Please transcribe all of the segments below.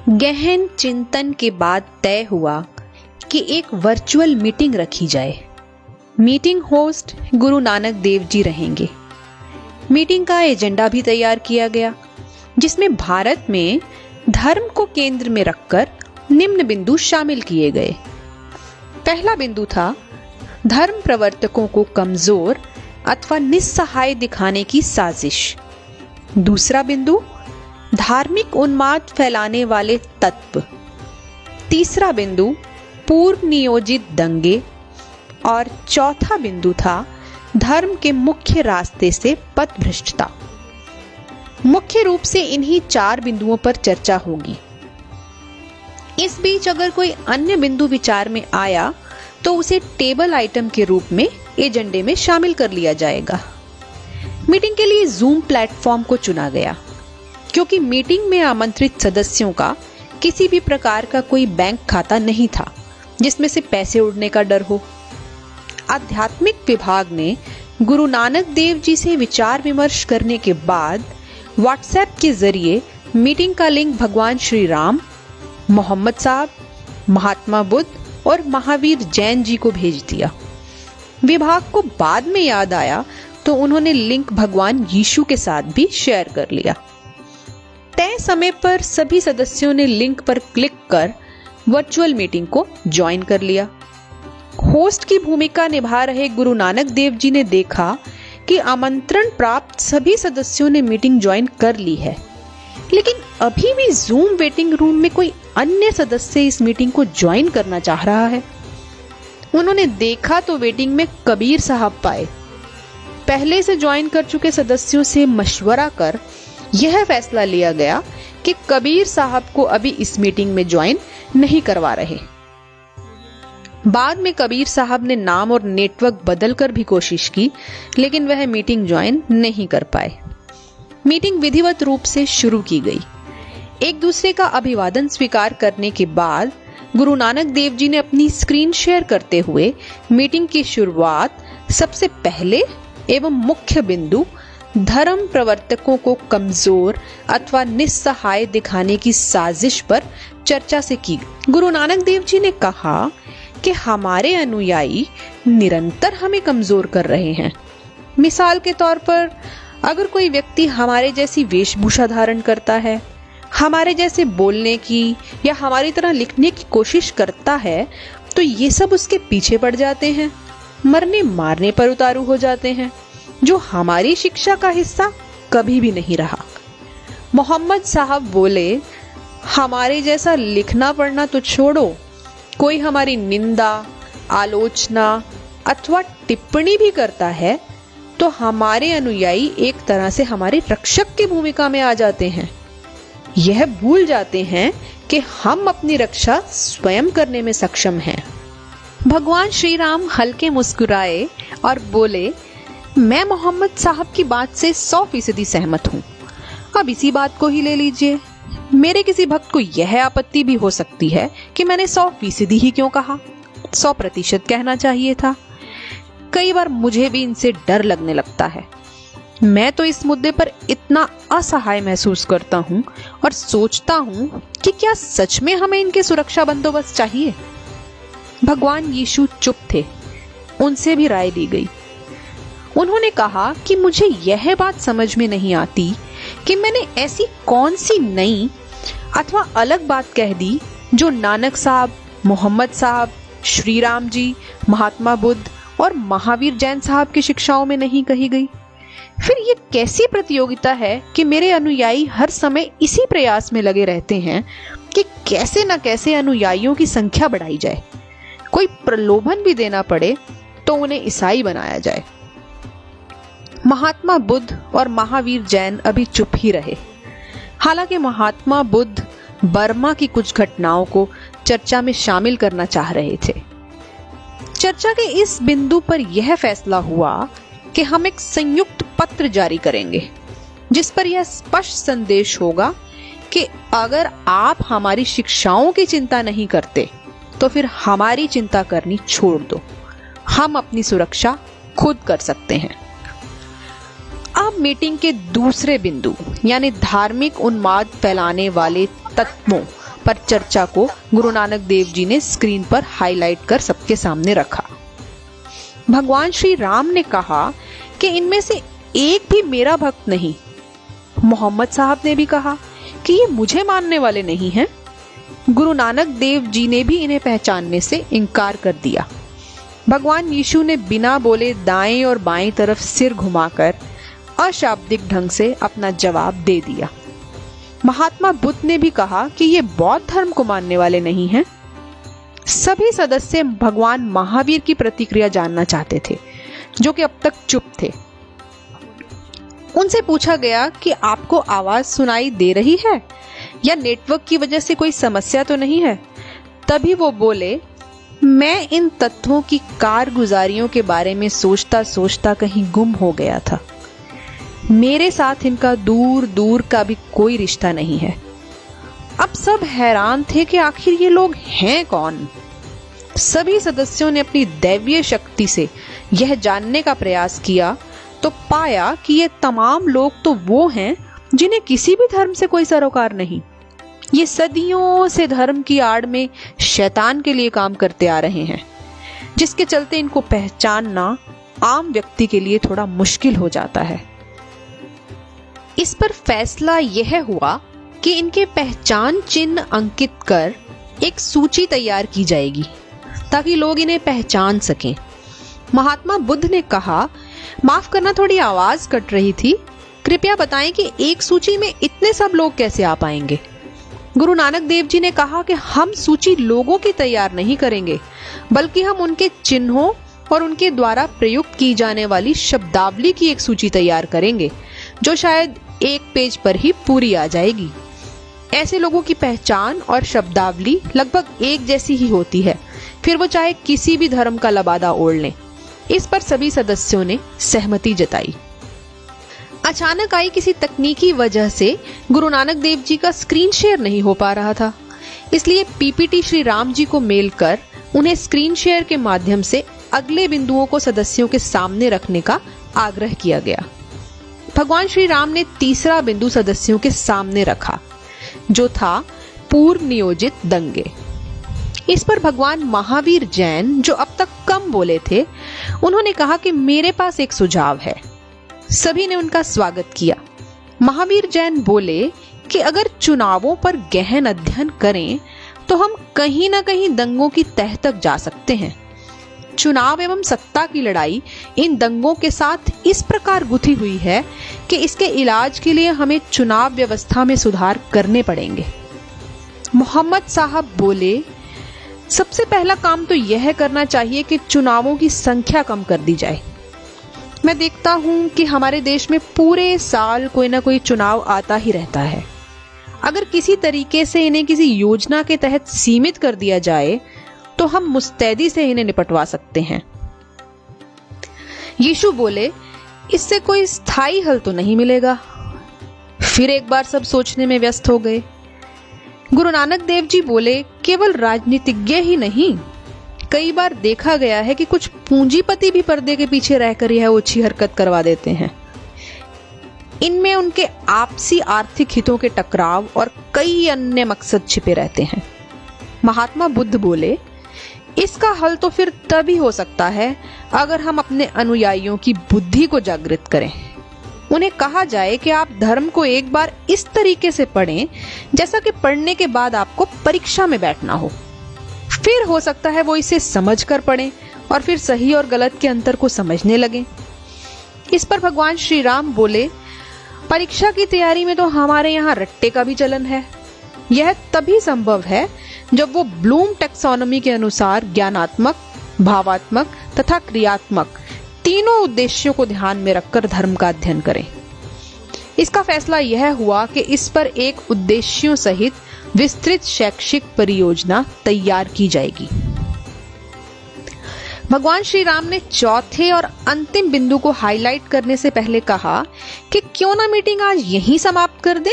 गहन चिंतन के बाद तय हुआ कि एक वर्चुअल मीटिंग रखी जाए। मीटिंग होस्ट गुरु नानक देव जी रहेंगे। मीटिंग का एजेंडा भी तैयार किया गया, जिसमें भारत में धर्म को केंद्र में रखकर निम्न बिंदु शामिल किए गए। पहला बिंदु था धर्म प्रवर्तकों को कमजोर अथवा निस्सहाय दिखाने की साजिश। दूसरा बिंदु धार्मिक उन्माद फैलाने वाले तत्व। तीसरा बिंदु पूर्व नियोजित दंगे और चौथा बिंदु था धर्म के मुख्य रास्ते से पथभ्रष्टता। मुख्य रूप से इन्हीं 4 बिंदुओं पर चर्चा होगी। इस बीच अगर कोई अन्य बिंदु विचार में आया तो उसे टेबल आइटम के रूप में एजेंडे में शामिल कर लिया जाएगा। मीटिंग के लिए जूम प्लेटफॉर्म को चुना गया, क्योंकि मीटिंग में आमंत्रित सदस्यों का किसी भी प्रकार का कोई बैंक खाता नहीं था जिसमें से पैसे उड़ने का डर हो। आध्यात्मिक विभाग ने गुरु नानक देव जी से विचार विमर्श करने के बाद व्हाट्सएप के जरिए मीटिंग का लिंक भगवान श्री राम, मोहम्मद साहब, महात्मा बुद्ध और महावीर जैन जी को भेज दिया। विभाग को बाद में याद आया तो उन्होंने लिंक भगवान यीशु के साथ भी शेयर कर लिया। तय समय पर सभी सदस्यों ने लिंक पर क्लिक कर वर्चुअल मीटिंग को ज्वाइन कर लिया। होस्ट की भूमिका निभा रहे गुरु नानक देव जी ने देखा कि आमंत्रण प्राप्त सभी सदस्यों ने मीटिंग ज्वाइन कर ली है, लेकिन अभी भी जूम वेटिंग रूम में कोई अन्य सदस्य इस मीटिंग को ज्वाइन करना चाह रहा है। उन्होंने देखा तो वेटिंग में कबीर साहब पाए। पहले से ज्वाइन कर चुके सदस्यों से मशवरा कर यह फैसला लिया गया कि कबीर साहब को अभी इस मीटिंग में ज्वाइन नहीं करवा रहे। बाद में कबीर साहब ने नाम और नेटवर्क बदलकर भी कोशिश की, लेकिन वह मीटिंग ज्वाइन नहीं कर पाए। मीटिंग विधिवत रूप से शुरू की गई। एक दूसरे का अभिवादन स्वीकार करने के बाद गुरु नानक देव जी ने अपनी स्क्रीन शेयर करते हुए मीटिंग की शुरुआत सबसे पहले एवं मुख्य बिंदु धर्म प्रवर्तकों को कमजोर अथवा निस्सहाय दिखाने की साजिश पर चर्चा से की। गुरु नानक देव जी ने कहा कि हमारे अनुयायी निरंतर हमें कमजोर कर रहे हैं। मिसाल के तौर पर अगर कोई व्यक्ति हमारे जैसी वेशभूषा धारण करता है, हमारे जैसे बोलने की या हमारी तरह लिखने की कोशिश करता है, तो ये सब उसके पीछे पड़ जाते हैं, मरने मारने पर उतारू हो जाते हैं, जो हमारी शिक्षा का हिस्सा कभी भी नहीं रहा। मोहम्मद साहब बोले, हमारे जैसा लिखना पढ़ना तो छोड़ो, कोई हमारी निंदा, आलोचना अथवा टिप्पणी भी करता है तो हमारे अनुयायी एक तरह से हमारे रक्षक की भूमिका में आ जाते हैं। यह भूल जाते हैं कि हम अपनी रक्षा स्वयं करने में सक्षम हैं। भगवान श्री राम हल्के मुस्कुराए और बोले, मैं मोहम्मद साहब की बात से 100% सहमत हूँ। अब इसी बात को ही ले लीजिए। मेरे किसी भक्त को यह आपत्ति भी हो सकती है कि मैंने 100% ही क्यों कहा, 100% कहना चाहिए था। कई बार मुझे भी इनसे डर लगने लगता है। मैं तो इस मुद्दे पर इतना असहाय महसूस करता हूँ और सोचता हूँ कि क्या सच में हमें इनके सुरक्षा बंदोबस्त चाहिए। भगवान यीशु चुप थे। उनसे भी राय ली गई। उन्होंने कहा कि मुझे यह बात समझ में नहीं आती कि मैंने ऐसी कौन सी नई अथवा अलग बात कह दी जो नानक साहब, मोहम्मद साहब, श्री राम जी, महात्मा बुद्ध और महावीर जैन साहब की शिक्षाओं में नहीं कही गई। फिर ये कैसी प्रतियोगिता है कि मेरे अनुयायी हर समय इसी प्रयास में लगे रहते हैं कि कैसे न कैसे अनुयायियों की संख्या बढ़ाई जाए, कोई प्रलोभन भी देना पड़े तो उन्हें ईसाई बनाया जाए। महात्मा बुद्ध और महावीर जैन अभी चुप ही रहे। हालांकि महात्मा बुद्ध बर्मा की कुछ घटनाओं को चर्चा में शामिल करना चाह रहे थे। चर्चा के इस बिंदु पर यह फैसला हुआ कि हम एक संयुक्त पत्र जारी करेंगे, जिस पर यह स्पष्ट संदेश होगा कि अगर आप हमारी शिक्षाओं की चिंता नहीं करते तो फिर हमारी चिंता करनी छोड़ दो। हम अपनी सुरक्षा खुद कर सकते हैं। अब मीटिंग के दूसरे बिंदु यानी धार्मिक उन्माद फैलाने वाले तत्वों पर चर्चा को गुरु नानक देव जी ने स्क्रीन पर हाईलाइट कर सबके सामने रखा। भगवान श्री राम ने कहा कि इनमें से एक भी मेरा भक्त नहीं। मोहम्मद साहब ने भी कहा कि ये मुझे मानने वाले नहीं हैं। गुरु नानक देव जी ने भी इन्हें पहचानने से इनकार कर दिया। भगवान यीशु ने बिना बोले दाएं और बाएं तरफ सिर घुमाकर अशाब्दिक ढंग से अपना जवाब दे दिया। महात्मा बुद्ध ने भी कहा कि ये बौद्ध धर्म को मानने वाले नहीं हैं। सभी सदस्य भगवान महावीर की प्रतिक्रिया जानना चाहते थे, जो कि अब तक चुप थे। उनसे पूछा गया कि आपको आवाज सुनाई दे रही है या नेटवर्क की वजह से कोई समस्या तो नहीं है। तभी वो बोले, मैं इन तत्वों की कारगुजारियों के बारे में सोचता सोचता कहीं गुम हो गया था। मेरे साथ इनका दूर दूर का भी कोई रिश्ता नहीं है। अब सब हैरान थे कि आखिर ये लोग हैं कौन। सभी सदस्यों ने अपनी दैवीय शक्ति से यह जानने का प्रयास किया तो पाया कि ये तमाम लोग तो वो हैं जिन्हें किसी भी धर्म से कोई सरोकार नहीं। ये सदियों से धर्म की आड़ में शैतान के लिए काम करते आ रहे हैं, जिसके चलते इनको पहचानना आम व्यक्ति के लिए थोड़ा मुश्किल हो जाता है। इस पर फैसला यह हुआ कि इनके पहचान चिन्ह अंकित कर एक सूची तैयार की जाएगी ताकि लोग इन्हें पहचान सकें। महात्मा बुद्ध ने कहा, माफ करना, थोड़ी आवाज कट रही थी। कृपया बताएं कि एक सूची में इतने सब लोग कैसे आ पाएंगे। गुरु नानक देव जी ने कहा कि हम सूची लोगों की तैयार नहीं करेंगे, बल्कि हम उनके चिन्हों और उनके द्वारा प्रयुक्त की जाने वाली शब्दावली की एक सूची तैयार करेंगे, जो शायद एक पेज पर ही पूरी आ जाएगी। ऐसे लोगों की पहचान और शब्दावली लगभग एक जैसी ही होती है, फिर वो चाहे किसी भी धर्म का लबादा ओढ़ लें। इस पर सभी सदस्यों ने सहमति जताई। अचानक आई किसी तकनीकी वजह से गुरु नानक देव जी का स्क्रीन शेयर नहीं हो पा रहा था, इसलिए पीपीटी श्री राम जी को मेल कर उन्हें स्क्रीन शेयर के माध्यम से अगले बिंदुओं को सदस्यों के सामने रखने का आग्रह किया गया। भगवान श्री राम ने तीसरा बिंदु सदस्यों के सामने रखा, जो था पूर्व नियोजित दंगे। इस पर भगवान महावीर जैन, जो अब तक कम बोले थे, उन्होंने कहा कि मेरे पास एक सुझाव है। सभी ने उनका स्वागत किया। महावीर जैन बोले कि अगर चुनावों पर गहन अध्ययन करें तो हम कहीं ना कहीं दंगों की तह तक जा सकते हैं। चुनाव एवं सत्ता की लड़ाई इन दंगों के साथ इस प्रकार गुथी हुई है कि इसके इलाज के लिए हमें चुनाव व्यवस्था में सुधार करने पड़ेंगे। मोहम्मद साहब बोले, सबसे पहला काम तो यह करना चाहिए कि चुनावों की संख्या कम कर दी जाए। मैं देखता हूं कि हमारे देश में पूरे साल कोई ना कोई चुनाव आता ही रहता है। अगर किसी तरीके से इन्हें किसी योजना के तहत सीमित कर दिया जाए तो हम मुस्तैदी से इन्हें निपटवा सकते हैं। यीशु बोले, इससे कोई स्थायी हल तो नहीं मिलेगा। फिर एक बार सब सोचने में व्यस्त हो गए। गुरु नानक देव जी बोले, केवल राजनीतिज्ञ ही नहीं, कई बार देखा गया है कि कुछ पूंजीपति भी पर्दे के पीछे रहकर यह ओछी हरकत करवा देते हैं। इनमें उनके आपसी आर्थिक हितों के टकराव और कई अन्य मकसद छिपे रहते हैं। महात्मा बुद्ध बोले, इसका हल तो फिर तभी हो सकता है अगर हम अपने अनुयायियों की बुद्धि को जागृत करें। उन्हें कहा जाए कि आप धर्म को एक बार इस तरीके से पढ़ें जैसा कि पढ़ने के बाद आपको परीक्षा में बैठना हो। फिर हो सकता है वो इसे समझकर पढ़ें और फिर सही और गलत के अंतर को समझने लगें। इस पर भगवान श्री राम बोले, परीक्षा की तैयारी में तो हमारे यहाँ रट्टे का भी चलन है। यह तभी संभव है जब वो ब्लूम टैक्सोनॉमी के अनुसार ज्ञानात्मक, भावात्मक तथा क्रियात्मक तीनों उद्देश्यों को ध्यान में रखकर धर्म का अध्ययन करें। इसका फैसला यह हुआ कि इस पर एक उद्देश्यों सहित विस्तृत शैक्षिक परियोजना तैयार की जाएगी। भगवान श्री राम ने चौथे और अंतिम बिंदु को हाईलाइट करने से पहले कहा कि क्यों ना मीटिंग आज यहीं समाप्त कर दें।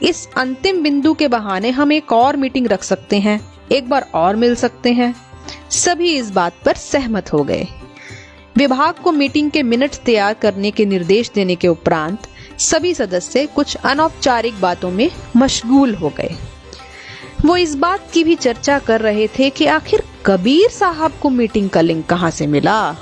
इस अंतिम बिंदु के बहाने हम एक और मीटिंग रख सकते हैं, एक बार और मिल सकते हैं। सभी इस बात पर सहमत हो गए। विभाग को मीटिंग के मिनट्स तैयार करने के निर्देश देने के उपरांत सभी सदस्य कुछ अनौपचारिक बातों में मशगूल हो गए। वो इस बात की भी चर्चा कर रहे थे कि आखिर कबीर साहब को मीटिंग का लिंक कहां से मिला।